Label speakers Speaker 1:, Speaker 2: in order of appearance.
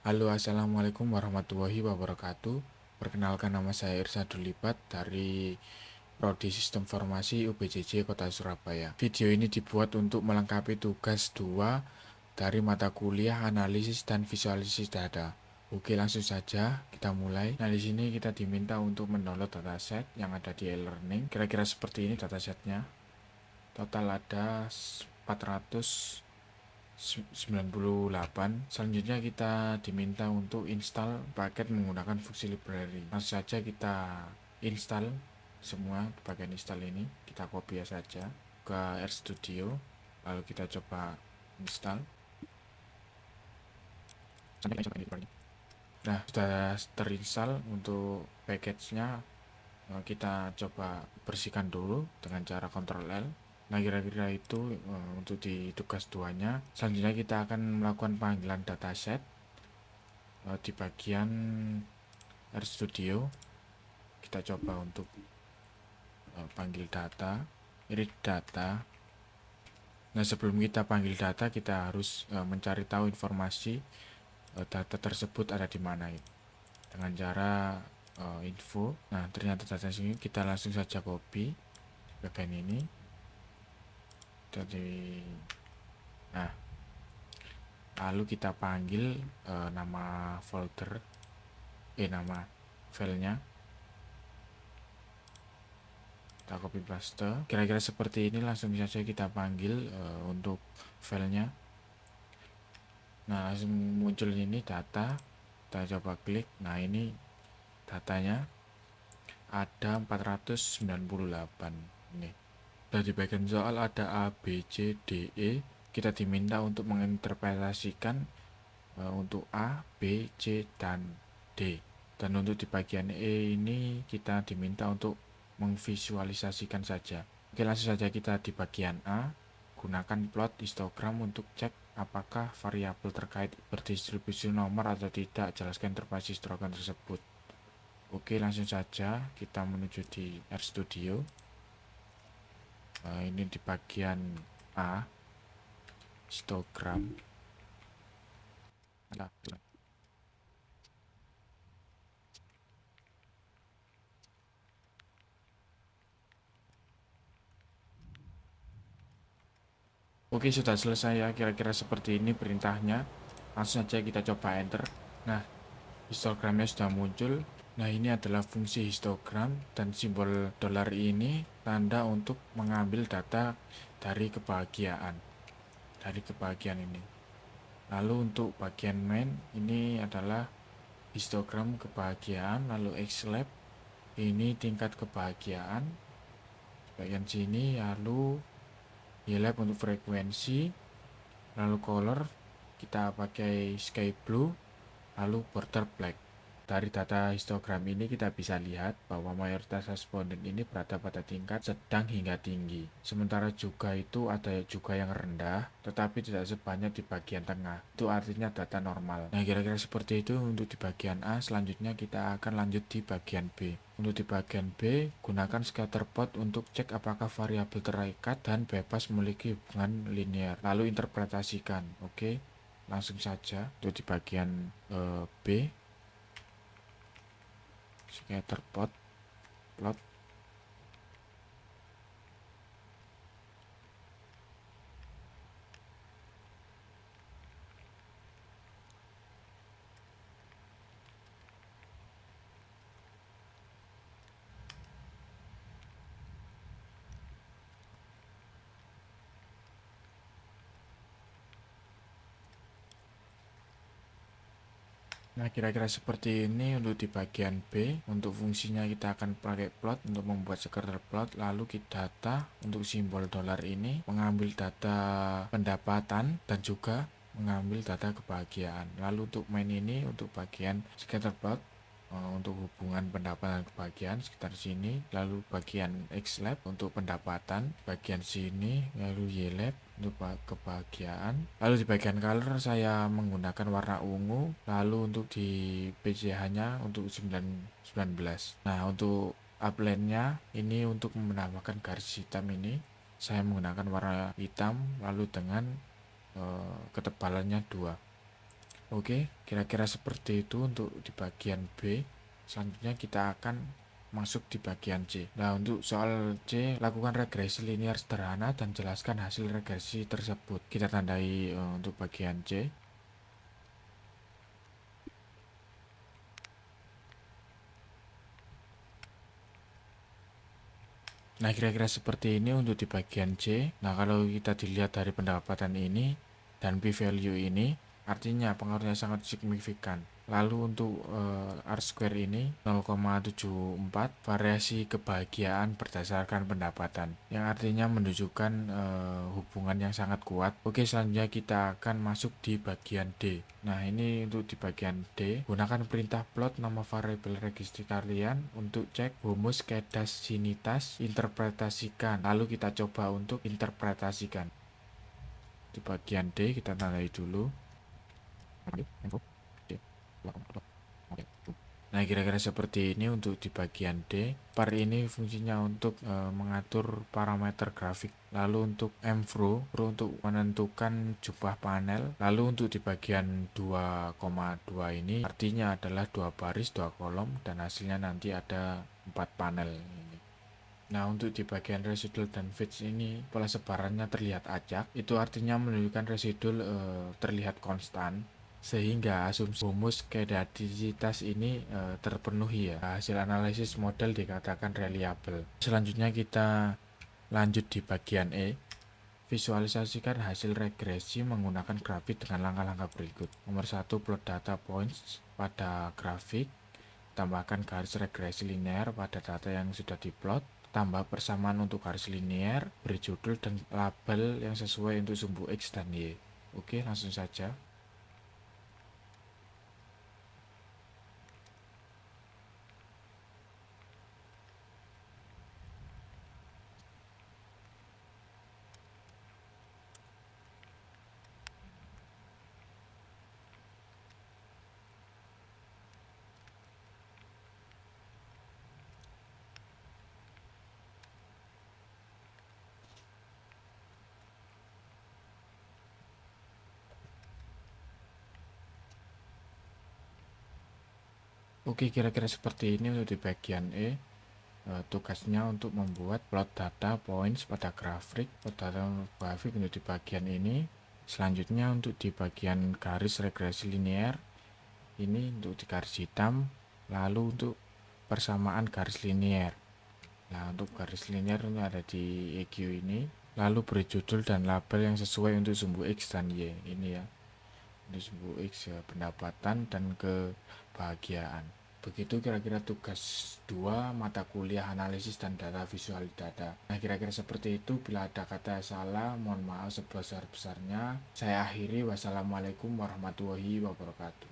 Speaker 1: Halo, assalamualaikum warahmatullahi wabarakatuh. Perkenalkan, nama saya Irsadul Libat dari Prodi Sistem Informasi UPJJ Kota Surabaya. Video ini dibuat untuk melengkapi tugas 2 dari mata kuliah analisis dan visualisasi data. Oke, langsung saja kita mulai. Nah, di sini kita diminta untuk mendownload dataset yang ada di e-learning. Kira-kira seperti ini datasetnya. Total ada 498. Selanjutnya kita diminta untuk install paket menggunakan fungsi library. Langsung saja kita install semua di bagian install ini. Kita copy saja ke RStudio, lalu kita coba install. Nah, sudah terinstall. Untuk package-nya kita coba bersihkan dulu dengan cara Ctrl L. Nah, kira-kira itu untuk di tugas 2-nya. Selanjutnya kita akan melakukan panggilan dataset di bagian RStudio. Kita coba untuk panggil data, read data. Nah, sebelum kita panggil data, kita harus mencari tahu informasi data tersebut ada di mana dengan cara info. Nah, ternyata data sini kita langsung saja copy bagian ini. Nah, lalu kita panggil nama folder, nama filenya. Kita copy paste, kira-kira seperti ini. Langsung saja kita panggil untuk filenya. Nah, langsung muncul ini data. Kita coba klik. Nah, ini datanya ada 498 ini. Dan di bagian soal ada A, B, C, D, E. Kita diminta untuk menginterpretasikan untuk A, B, C, dan D. Dan untuk di bagian E ini kita diminta untuk memvisualisasikan saja. Oke, langsung saja kita di bagian A. Gunakan plot histogram untuk cek apakah variabel terkait berdistribusi nomor atau tidak. Jelaskan interpretasi histogram tersebut. Oke, langsung saja kita menuju di RStudio. Ini di bagian A, histogram. Oke, sudah selesai ya, kira-kira seperti ini perintahnya. Langsung saja kita coba enter. Nah, histogramnya sudah muncul. Nah, ini adalah fungsi histogram, dan simbol dolar ini tanda untuk mengambil data dari kebahagiaan. Ini. Lalu untuk bagian main ini adalah histogram kebahagiaan, lalu X-lab ini tingkat kebahagiaan. Bagian sini lalu Y-lab untuk frekuensi, lalu color kita pakai sky blue, lalu border black. Dari data histogram ini kita bisa lihat bahwa mayoritas responden ini berada pada tingkat sedang hingga tinggi. Sementara juga itu ada juga yang rendah, tetapi tidak sebanyak di bagian tengah. Itu artinya data normal. Nah, kira-kira seperti itu untuk di bagian A. Selanjutnya kita akan lanjut di bagian B. Untuk di bagian B, gunakan scatterplot untuk cek apakah variabel terikat dan bebas memiliki hubungan linear. Lalu interpretasikan. Oke, langsung saja untuk di bagian B. Scatterplot plot. Nah, kira-kira seperti ini untuk di bagian B. Untuk fungsinya kita akan pakai plot untuk membuat scatter plot. Lalu kita data untuk simbol dolar ini mengambil data pendapatan dan juga mengambil data kebahagiaan. Lalu untuk main ini untuk bagian scatter plot untuk hubungan pendapatan dan kebahagiaan sekitar sini. Lalu bagian X-lab untuk pendapatan, bagian sini, lalu Y-lab untuk kebahagiaan. Lalu di bagian color saya menggunakan warna ungu. Lalu untuk di PCH-nya untuk 19. Nah, untuk upline-nya ini untuk menambahkan garis hitam ini saya menggunakan warna hitam, lalu dengan ketebalannya 2. Oke, kira-kira seperti itu untuk di bagian B. Selanjutnya kita akan masuk di bagian C. Nah, untuk soal C, lakukan regresi linear sederhana dan jelaskan hasil regresi tersebut. Kita tandai untuk bagian C. Nah, kira-kira seperti ini untuk di bagian C. Nah, kalau kita dilihat dari pendapatan ini dan p-value ini, artinya pengaruhnya sangat signifikan. Lalu untuk R-square ini 0,74, variasi kebahagiaan berdasarkan pendapatan, yang artinya menunjukkan hubungan yang sangat kuat. Oke, selanjutnya kita akan masuk di bagian D. Nah, ini untuk di bagian D, gunakan perintah plot nama variabel registri kalian untuk cek humus kedasinitas, interpretasikan. Lalu kita coba untuk interpretasikan. Di bagian D kita tandai dulu. Nah, kira-kira seperti ini untuk di bagian D. Par ini fungsinya untuk mengatur parameter grafik. Lalu untuk mfro untuk menentukan jumlah panel. Lalu untuk di bagian 2,2 ini artinya adalah 2 baris, 2 kolom, dan hasilnya nanti ada 4 panel. Nah, untuk di bagian residual dan fits ini pola sebarannya terlihat acak. Itu artinya menunjukkan residual terlihat konstan, sehingga asumsi humus kedadisitas ini terpenuhi ya. Hasil analisis model dikatakan reliable. Selanjutnya kita lanjut di bagian E. Visualisasikan hasil regresi menggunakan grafik dengan langkah-langkah berikut. Nomor 1, plot data points pada grafik. Tambahkan garis regresi linear pada data yang sudah diplot. Tambah persamaan untuk garis linear, beri judul dan label yang sesuai untuk sumbu X dan Y. Oke, langsung saja. Oke, kira-kira seperti ini untuk di bagian E. Tugasnya untuk membuat plot data points pada grafik, plot data grafik untuk di bagian ini. Selanjutnya untuk di bagian garis regresi linear, ini untuk di garis hitam, lalu untuk persamaan garis linear. Nah, untuk garis linear ini ada di EQ ini, lalu beri judul dan label yang sesuai untuk sumbu X dan Y. Ini ya, ini sumbu X ya, pendapatan dan kebahagiaan. Begitu kira-kira tugas 2 mata kuliah analisis dan data visual data. Nah, kira-kira seperti itu. Bila ada kata salah, mohon maaf sebesar-besarnya. Saya akhiri. Wassalamualaikum warahmatullahi wabarakatuh.